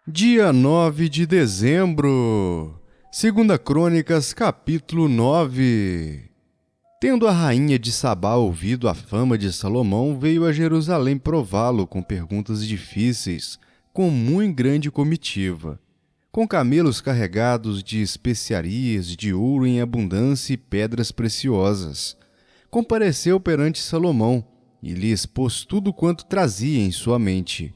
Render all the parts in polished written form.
Dia 9 de dezembro, Segunda Crônicas, capítulo 9. Tendo a rainha de Sabá ouvido a fama de Salomão, veio a Jerusalém prová-lo com perguntas difíceis, com muito grande comitiva, com camelos carregados de especiarias, de ouro em abundância e pedras preciosas. Compareceu perante Salomão e lhe expôs tudo quanto trazia em sua mente.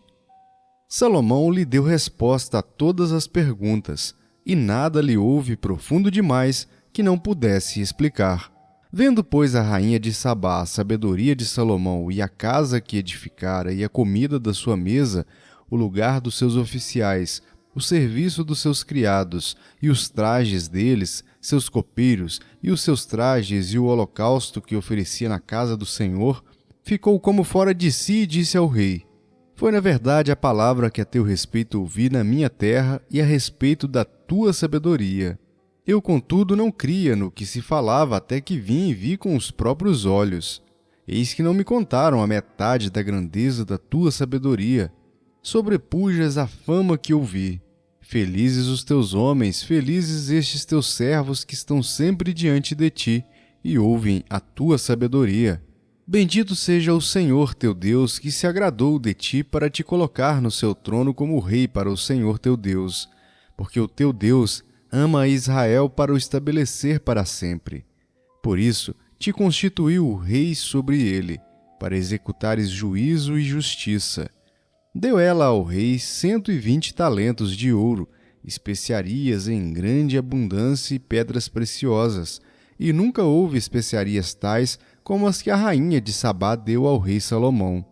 Salomão lhe deu resposta a todas as perguntas, e nada lhe houve profundo demais que não pudesse explicar. Vendo, pois, a rainha de Sabá a sabedoria de Salomão e a casa que edificara e a comida da sua mesa, o lugar dos seus oficiais, o serviço dos seus criados e os trajes deles, seus copeiros e os seus trajes e o holocausto que oferecia na casa do Senhor, ficou como fora de si e disse ao rei: Foi na verdade a palavra que a teu respeito ouvi na minha terra e a respeito da tua sabedoria. Eu, contudo, não cria no que se falava até que vim e vi com os próprios olhos. Eis que não me contaram a metade da grandeza da tua sabedoria. Sobrepujas a fama que ouvi. Felizes os teus homens, felizes estes teus servos que estão sempre diante de ti e ouvem a tua sabedoria. Bendito seja o Senhor teu Deus, que se agradou de ti para te colocar no seu trono como rei para o Senhor teu Deus, porque o teu Deus ama a Israel para o estabelecer para sempre. Por isso, te constituiu rei sobre ele, para executares juízo e justiça. Deu ela ao rei 120 talentos de ouro, especiarias em grande abundância e pedras preciosas, e nunca houve especiarias tais como as que a rainha de Sabá deu ao rei Salomão.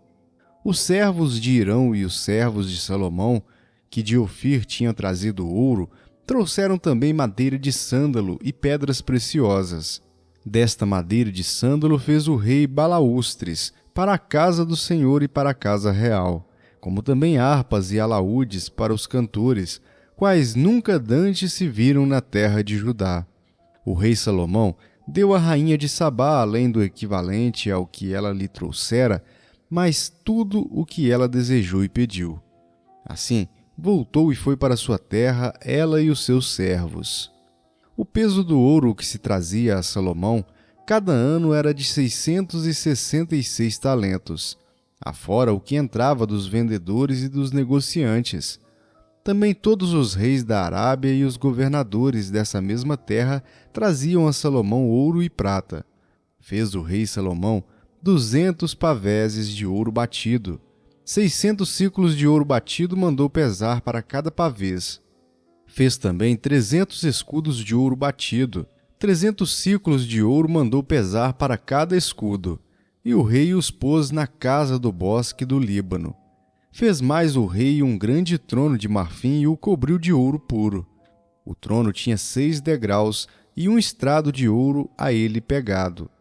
Os servos de Hirão e os servos de Salomão, que de Ofir tinham trazido ouro, trouxeram também madeira de sândalo e pedras preciosas. Desta madeira de sândalo fez o rei balaústres para a casa do Senhor e para a casa real, como também harpas e alaúdes para os cantores, quais nunca dantes se viram na terra de Judá. O rei Salomão deu à rainha de Sabá, além do equivalente ao que ela lhe trouxera, mas tudo o que ela desejou e pediu. Assim, voltou e foi para sua terra, ela e os seus servos. O peso do ouro que se trazia a Salomão, cada ano era de 666 talentos, afora o que entrava dos vendedores e dos negociantes. Também todos os reis da Arábia e os governadores dessa mesma terra traziam a Salomão ouro e prata. Fez o rei Salomão 200 paveses de ouro batido. 600 siclos de ouro batido mandou pesar para cada pavês. Fez também 300 escudos de ouro batido. 300 siclos de ouro mandou pesar para cada escudo. E o rei os pôs na casa do bosque do Líbano. Fez mais o rei um grande trono de marfim e o cobriu de ouro puro. O trono tinha 6 degraus e um estrado de ouro a ele pegado.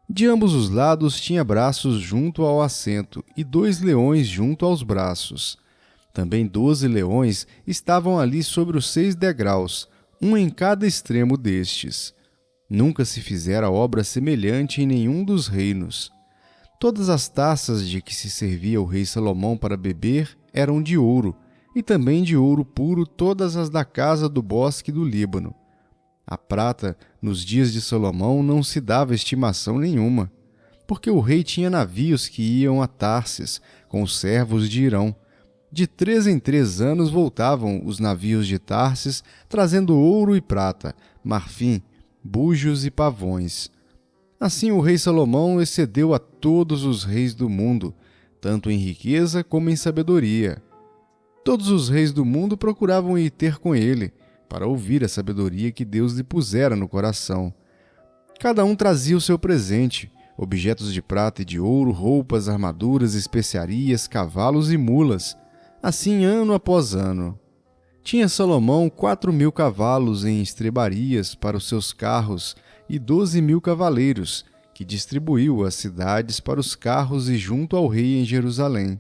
De ambos os lados tinha braços junto ao assento e 2 leões junto aos braços. Também 12 leões estavam ali sobre os 6 degraus, um em cada extremo destes. Nunca se fizera obra semelhante em nenhum dos reinos. Todas as taças de que se servia o rei Salomão para beber eram de ouro, e também de ouro puro todas as da casa do bosque do Líbano. A prata, nos dias de Salomão, não se dava estimação nenhuma, porque o rei tinha navios que iam a Tarsis, com os servos de Hirão. De 3 em 3 anos voltavam os navios de Tarsis, trazendo ouro e prata, marfim, bujos e pavões. Assim o rei Salomão excedeu a todos os reis do mundo, tanto em riqueza como em sabedoria. Todos os reis do mundo procuravam ir ter com ele, para ouvir a sabedoria que Deus lhe pusera no coração. Cada um trazia o seu presente, objetos de prata e de ouro, roupas, armaduras, especiarias, cavalos e mulas, assim ano após ano. Tinha Salomão 4.000 cavalos em estrebarias para os seus carros e 12.000 cavaleiros, que distribuiu as cidades para os carros e junto ao rei em Jerusalém.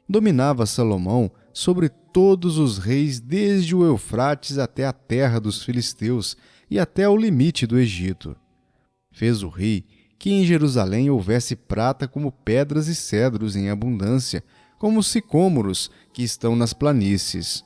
Dominava Salomão sobre todos os reis desde o Eufrates até a terra dos filisteus e até o limite do Egito. Fez o rei que em Jerusalém houvesse prata como pedras e cedros em abundância, como os sicômoros que estão nas planícies.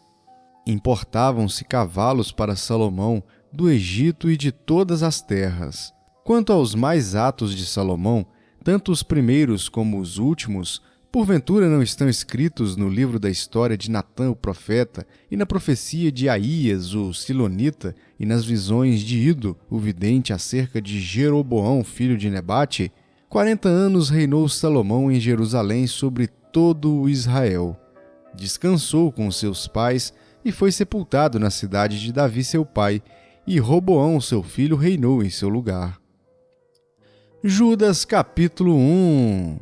Importavam-se cavalos para Salomão do Egito e de todas as terras. Quanto aos mais atos de Salomão, tanto os primeiros como os últimos, porventura não estão escritos no livro da história de Natã o profeta, e na profecia de Aías o silonita, e nas visões de Ido o vidente acerca de Jeroboão filho de Nebate? 40 anos reinou Salomão em Jerusalém sobre todo o Israel. Descansou com seus pais e foi sepultado na cidade de Davi seu pai, e Roboão seu filho reinou em seu lugar. Judas capítulo 1.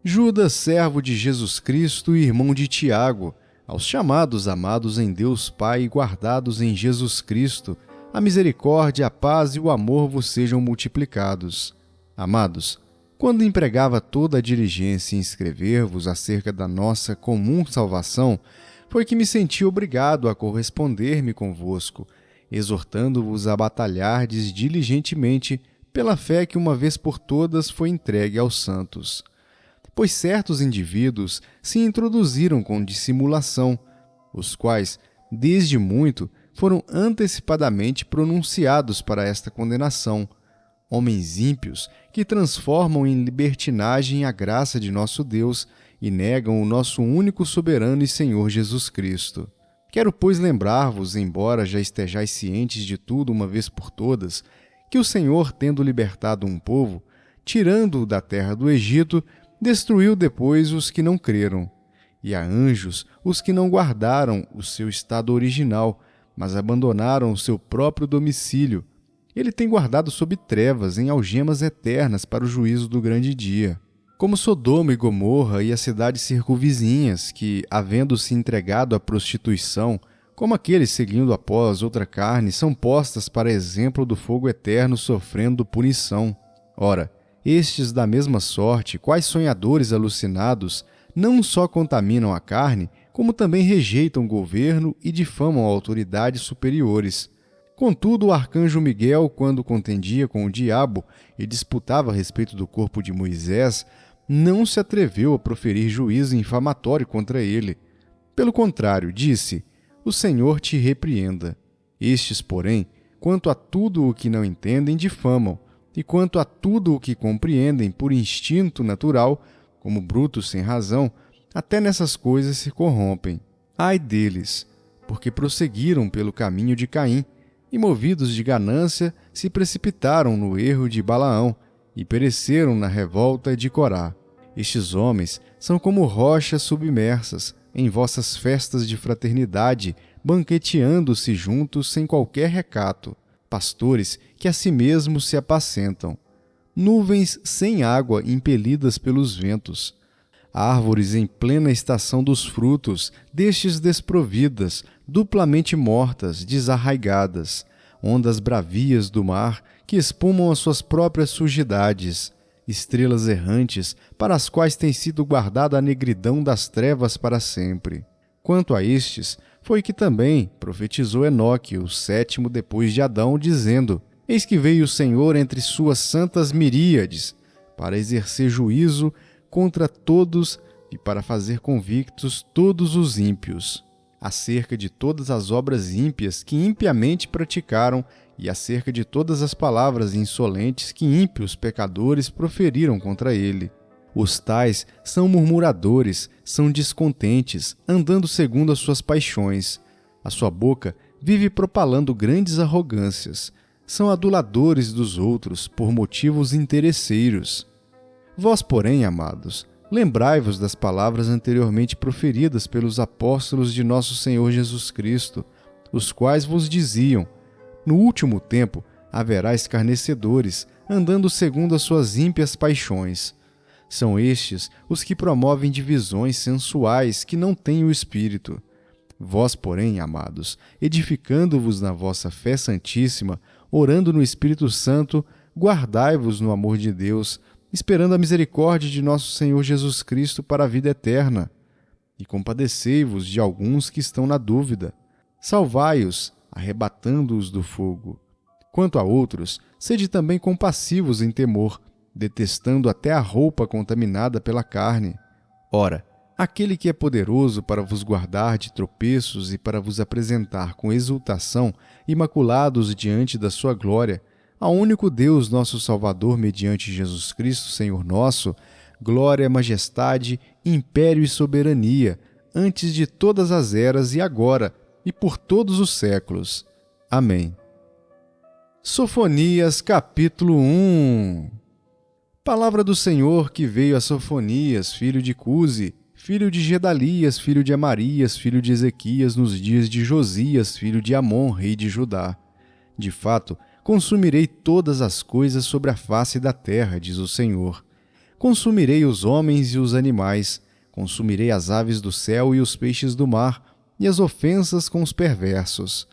Judas, servo de Jesus Cristo e irmão de Tiago, aos chamados amados em Deus Pai e guardados em Jesus Cristo, a misericórdia, a paz e o amor vos sejam multiplicados. Amados, quando empregava toda a diligência em escrever-vos acerca da nossa comum salvação, foi que me senti obrigado a corresponder-me convosco, exortando-vos a batalhardes diligentemente pela fé que uma vez por todas foi entregue aos santos. Pois certos indivíduos se introduziram com dissimulação, os quais, desde muito, foram antecipadamente pronunciados para esta condenação, homens ímpios que transformam em libertinagem a graça de nosso Deus e negam o nosso único soberano e Senhor Jesus Cristo. Quero, pois, lembrar-vos, embora já estejais cientes de tudo uma vez por todas, que o Senhor, tendo libertado um povo, tirando-o da terra do Egito, destruiu depois os que não creram, e a anjos os que não guardaram o seu estado original, mas abandonaram o seu próprio domicílio. Ele tem guardado sob trevas, em algemas eternas para o juízo do grande dia. Como Sodoma e Gomorra e as cidades circunvizinhas, que, havendo-se entregado à prostituição, como aqueles seguindo após outra carne, são postas para exemplo do fogo eterno sofrendo punição. Ora, estes da mesma sorte, quais sonhadores alucinados, não só contaminam a carne, como também rejeitam o governo e difamam autoridades superiores. Contudo, o arcanjo Miguel, quando contendia com o diabo e disputava a respeito do corpo de Moisés, não se atreveu a proferir juízo infamatório contra ele. Pelo contrário, disse: o Senhor te repreenda. Estes, porém, quanto a tudo o que não entendem, difamam, e quanto a tudo o que compreendem por instinto natural, como brutos sem razão, até nessas coisas se corrompem. Ai deles, porque prosseguiram pelo caminho de Caim, e movidos de ganância, se precipitaram no erro de Balaão, e pereceram na revolta de Corá. Estes homens são como rochas submersas, em vossas festas de fraternidade, banqueteando-se juntos sem qualquer recato, pastores que a si mesmos se apacentam, nuvens sem água impelidas pelos ventos, árvores em plena estação dos frutos, destes desprovidas, duplamente mortas, desarraigadas, ondas bravias do mar que espumam as suas próprias sujidades, estrelas errantes para as quais tem sido guardada a negridão das trevas para sempre. Quanto a estes, foi que também profetizou Enoque, o 7º depois de Adão, dizendo: Eis que veio o Senhor entre suas santas miríades, para exercer juízo contra todos e para fazer convictos todos os ímpios, acerca de todas as obras ímpias que impiamente praticaram e acerca de todas as palavras insolentes que ímpios pecadores proferiram contra ele. Os tais são murmuradores, são descontentes, andando segundo as suas paixões. A sua boca vive propalando grandes arrogâncias. São aduladores dos outros por motivos interesseiros. Vós, porém, amados, lembrai-vos das palavras anteriormente proferidas pelos apóstolos de nosso Senhor Jesus Cristo, os quais vos diziam: no último tempo haverá escarnecedores, andando segundo as suas ímpias paixões. São estes os que promovem divisões sensuais que não têm o Espírito. Vós, porém, amados, edificando-vos na vossa fé santíssima, orando no Espírito Santo, guardai-vos no amor de Deus, esperando a misericórdia de nosso Senhor Jesus Cristo para a vida eterna. E compadecei-vos de alguns que estão na dúvida. Salvai-os, arrebatando-os do fogo. Quanto a outros, sede também compassivos em temor, detestando até a roupa contaminada pela carne. Ora, aquele que é poderoso para vos guardar de tropeços e para vos apresentar com exultação, imaculados diante da sua glória, ao único Deus, nosso Salvador, mediante Jesus Cristo, Senhor nosso, glória, majestade, império e soberania, antes de todas as eras e agora, e por todos os séculos. Amém. Sofonias, capítulo 1. Palavra do Senhor que veio a Sofonias, filho de Cusi, filho de Gedalias, filho de Amarias, filho de Ezequias, nos dias de Josias, filho de Amon, rei de Judá. De fato, consumirei todas as coisas sobre a face da terra, diz o Senhor. Consumirei os homens e os animais, consumirei as aves do céu e os peixes do mar, e as ofensas com os perversos.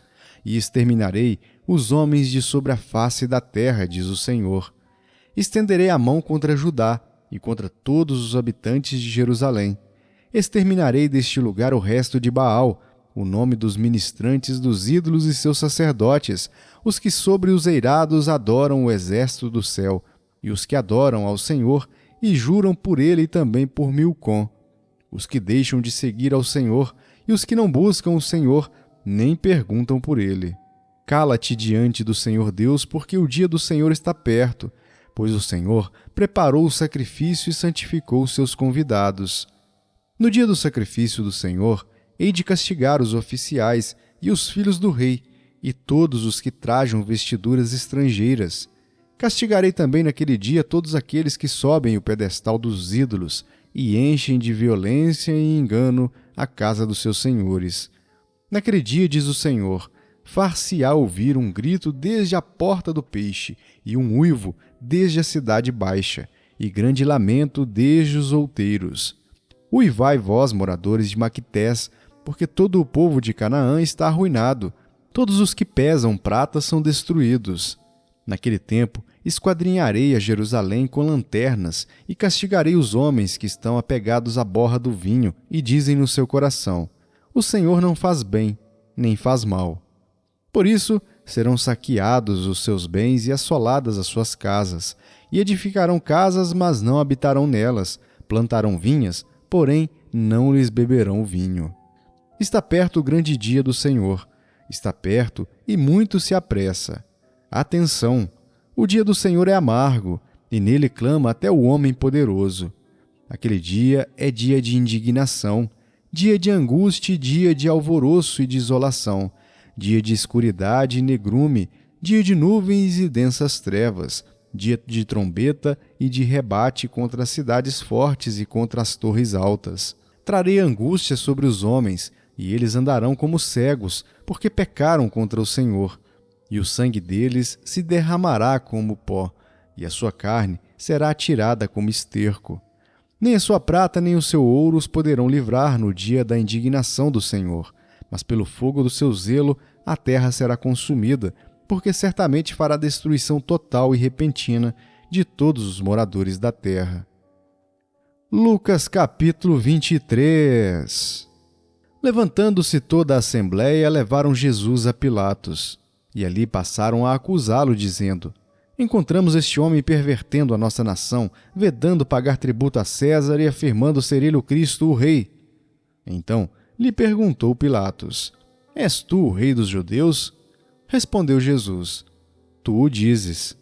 E exterminarei os homens de sobre a face da terra, diz o Senhor. Estenderei a mão contra Judá e contra todos os habitantes de Jerusalém. Exterminarei deste lugar o resto de Baal, o nome dos ministrantes dos ídolos e seus sacerdotes, os que sobre os eirados adoram o exército do céu, e os que adoram ao Senhor e juram por ele e também por Milcom, os que deixam de seguir ao Senhor e os que não buscam o Senhor, nem perguntam por ele. Cala-te diante do Senhor Deus, porque o dia do Senhor está perto, pois o Senhor preparou o sacrifício e santificou os seus convidados. No dia do sacrifício do Senhor, hei de castigar os oficiais e os filhos do rei, e todos os que trajam vestiduras estrangeiras. Castigarei também naquele dia todos aqueles que sobem o pedestal dos ídolos e enchem de violência e engano a casa dos seus senhores. Naquele dia, diz o Senhor, far-se-á ouvir um grito desde a porta do peixe, e um uivo desde a cidade baixa, e grande lamento desde os outeiros. Uivai vós, moradores de Maquités, porque todo o povo de Canaã está arruinado, todos os que pesam prata são destruídos. Naquele tempo, esquadrinharei a Jerusalém com lanternas e castigarei os homens que estão apegados à borra do vinho e dizem no seu coração, o Senhor não faz bem, nem faz mal. Por isso, serão saqueados os seus bens e assoladas as suas casas, e edificarão casas, mas não habitarão nelas, plantarão vinhas, porém não lhes beberão vinho. Está perto o grande dia do Senhor, está perto e muito se apressa. Atenção! O dia do Senhor é amargo, e nele clama até o homem poderoso. Aquele dia é dia de indignação, dia de angústia e dia de alvoroço e de isolação, dia de escuridade e negrume, dia de nuvens e densas trevas, dia de trombeta e de rebate contra as cidades fortes e contra as torres altas. Trarei angústia sobre os homens, e eles andarão como cegos, porque pecaram contra o Senhor. E o sangue deles se derramará como pó, e a sua carne será atirada como esterco. Nem a sua prata nem o seu ouro os poderão livrar no dia da indignação do Senhor, mas pelo fogo do seu zelo a terra será consumida, porque certamente fará destruição total e repentina de todos os moradores da terra. Lucas capítulo 23. Levantando-se toda a assembleia, levaram Jesus a Pilatos. E ali passaram a acusá-lo, dizendo, encontramos este homem pervertendo a nossa nação, vedando pagar tributo a César e afirmando ser ele o Cristo, o rei. Então lhe perguntou Pilatos, és tu o rei dos judeus? Respondeu Jesus, tu o dizes.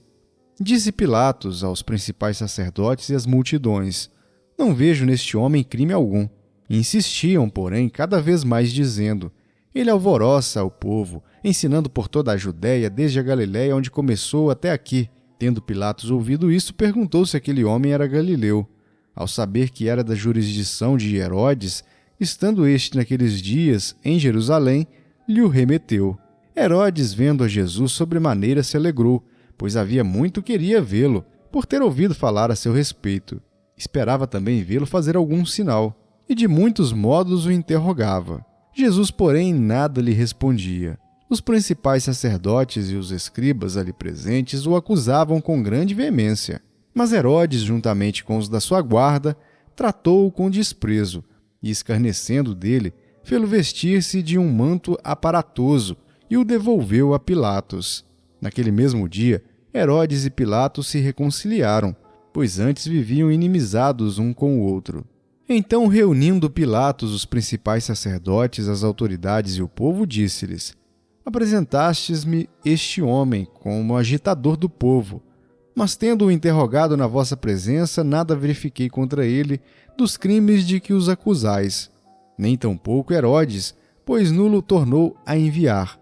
Disse Pilatos aos principais sacerdotes e às multidões, não vejo neste homem crime algum. Insistiam, porém, cada vez mais dizendo, ele alvoroça o povo, ensinando por toda a Judéia, desde a Galiléia, onde começou, até aqui. Tendo Pilatos ouvido isso, perguntou se aquele homem era galileu. Ao saber que era da jurisdição de Herodes, estando este naqueles dias em Jerusalém, lhe o remeteu. Herodes, vendo a Jesus, sobremaneira se alegrou, pois havia muito queria vê-lo, por ter ouvido falar a seu respeito. Esperava também vê-lo fazer algum sinal, e de muitos modos o interrogava. Jesus, porém, nada lhe respondia. Os principais sacerdotes e os escribas ali presentes o acusavam com grande veemência. Mas Herodes, juntamente com os da sua guarda, tratou-o com desprezo e, escarnecendo dele, fê-lo vestir-se de um manto aparatoso e o devolveu a Pilatos. Naquele mesmo dia, Herodes e Pilatos se reconciliaram, pois antes viviam inimizados um com o outro. Então, reunindo Pilatos os principais sacerdotes, as autoridades e o povo, disse-lhes: Apresentastes-me este homem como agitador do povo, mas tendo-o interrogado na vossa presença, nada verifiquei contra ele dos crimes de que os acusais, nem tampouco Herodes, pois nulo tornou a enviar.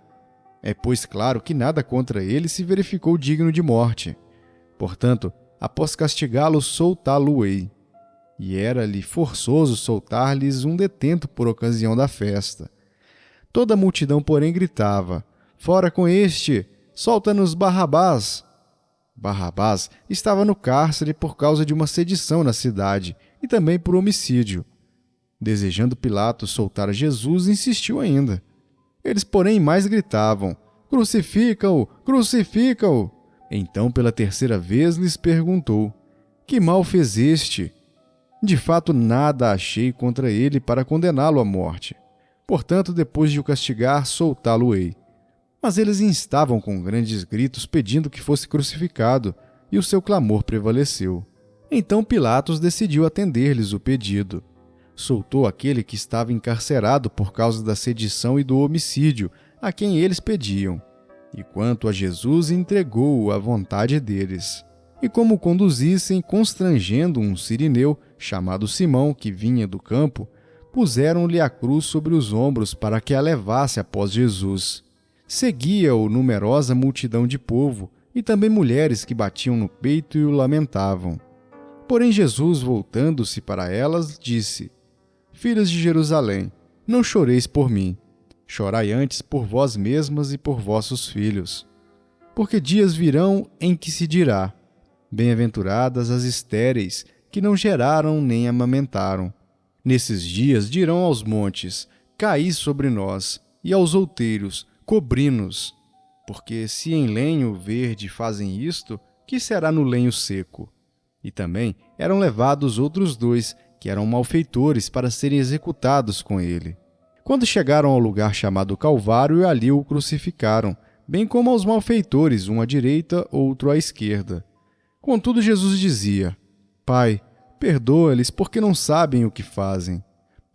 É, pois, claro que nada contra ele se verificou digno de morte. Portanto, após castigá-lo, soltá-lo-ei. E era-lhe forçoso soltar-lhes um detento por ocasião da festa. Toda a multidão, porém, gritava: Fora com este! Solta-nos Barrabás! Barrabás estava no cárcere por causa de uma sedição na cidade e também por homicídio. Desejando Pilatos soltar Jesus, insistiu ainda. Eles, porém, mais gritavam: Crucifica-o! Crucifica-o! Então, pela terceira vez, lhes perguntou: Que mal fez este? De fato, nada achei contra ele para condená-lo à morte. Portanto, depois de o castigar, soltá-lo-ei. Mas eles instavam com grandes gritos, pedindo que fosse crucificado, e o seu clamor prevaleceu. Então Pilatos decidiu atender-lhes o pedido. Soltou aquele que estava encarcerado por causa da sedição e do homicídio, a quem eles pediam. E quanto a Jesus, entregou-o à vontade deles. E como o conduzissem, constrangendo um sirineu, chamado Simão, que vinha do campo, puseram-lhe a cruz sobre os ombros para que a levasse após Jesus. Seguia-o numerosa multidão de povo, e também mulheres que batiam no peito e o lamentavam. Porém Jesus, voltando-se para elas, disse: Filhas de Jerusalém, não choreis por mim. Chorai antes por vós mesmas e por vossos filhos. Porque dias virão em que se dirá: Bem-aventuradas as estéreis, que não geraram nem amamentaram. Nesses dias dirão aos montes: Caí sobre nós, e aos outeiros: Cobri-nos. Porque se em lenho verde fazem isto, que será no lenho seco? E também eram levados outros dois, que eram malfeitores, para serem executados com ele. Quando chegaram ao lugar chamado Calvário, ali o crucificaram, bem como aos malfeitores, um à direita, outro à esquerda. Contudo, Jesus dizia: Pai, perdoa-lhes, porque não sabem o que fazem.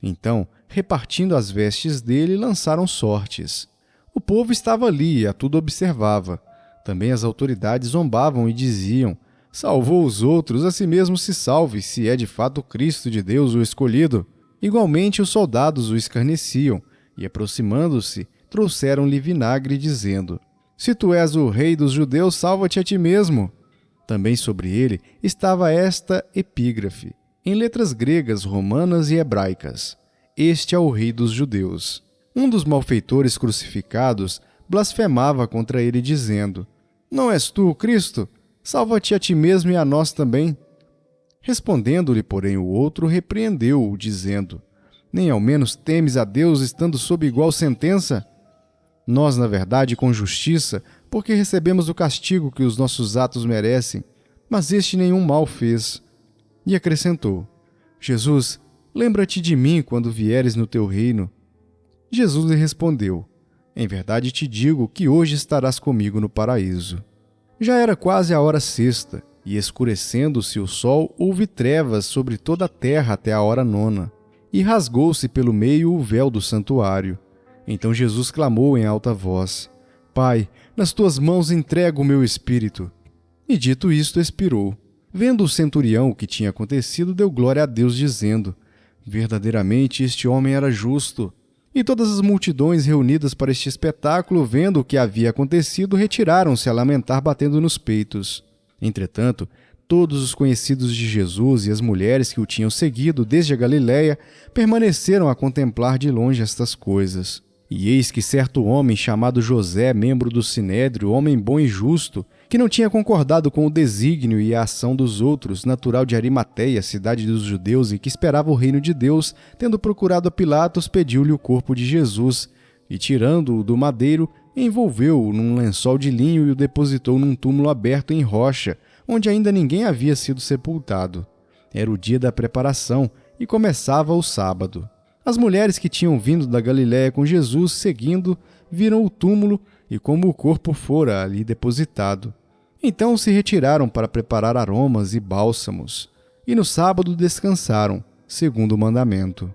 Então, repartindo as vestes dele, lançaram sortes. O povo estava ali e a tudo observava. Também as autoridades zombavam e diziam: Salvou os outros, a si mesmo se salve, se é de fato o Cristo de Deus o escolhido. Igualmente os soldados o escarneciam, e aproximando-se, trouxeram-lhe vinagre, dizendo: Se tu és o rei dos judeus, salva-te a ti mesmo. Também sobre ele estava esta epígrafe, em letras gregas, romanas e hebraicas: Este é o rei dos judeus. Um dos malfeitores crucificados blasfemava contra ele, dizendo: Não és tu o Cristo? Salva-te a ti mesmo e a nós também. Respondendo-lhe, porém, o outro repreendeu-o, dizendo: Nem ao menos temes a Deus, estando sob igual sentença? Nós, na verdade, com justiça, porque recebemos o castigo que os nossos atos merecem, mas este nenhum mal fez. E acrescentou: Jesus, lembra-te de mim quando vieres no teu reino. Jesus lhe respondeu: Em verdade te digo que hoje estarás comigo no paraíso. Já era quase a hora sexta, e escurecendo-se o sol, houve trevas sobre toda a terra até a hora nona, e rasgou-se pelo meio o véu do santuário. Então Jesus clamou em alta voz: Pai, nas tuas mãos entrego o meu espírito. E dito isto, expirou. Vendo o centurião o que tinha acontecido, deu glória a Deus, dizendo: Verdadeiramente este homem era justo. E todas as multidões reunidas para este espetáculo, vendo o que havia acontecido, retiraram-se a lamentar, batendo nos peitos. Entretanto, todos os conhecidos de Jesus e as mulheres que o tinham seguido desde a Galiléia permaneceram a contemplar de longe estas coisas. E eis que certo homem chamado José, membro do Sinédrio, homem bom e justo, que não tinha concordado com o desígnio e a ação dos outros, natural de Arimateia, cidade dos judeus, e que esperava o reino de Deus, tendo procurado a Pilatos, pediu-lhe o corpo de Jesus, e tirando-o do madeiro, envolveu-o num lençol de linho e o depositou num túmulo aberto em rocha, onde ainda ninguém havia sido sepultado. Era o dia da preparação, e começava o sábado. As mulheres que tinham vindo da Galiléia com Jesus, seguindo, viram o túmulo e como o corpo fora ali depositado. Então se retiraram para preparar aromas e bálsamos. E no sábado descansaram, segundo o mandamento.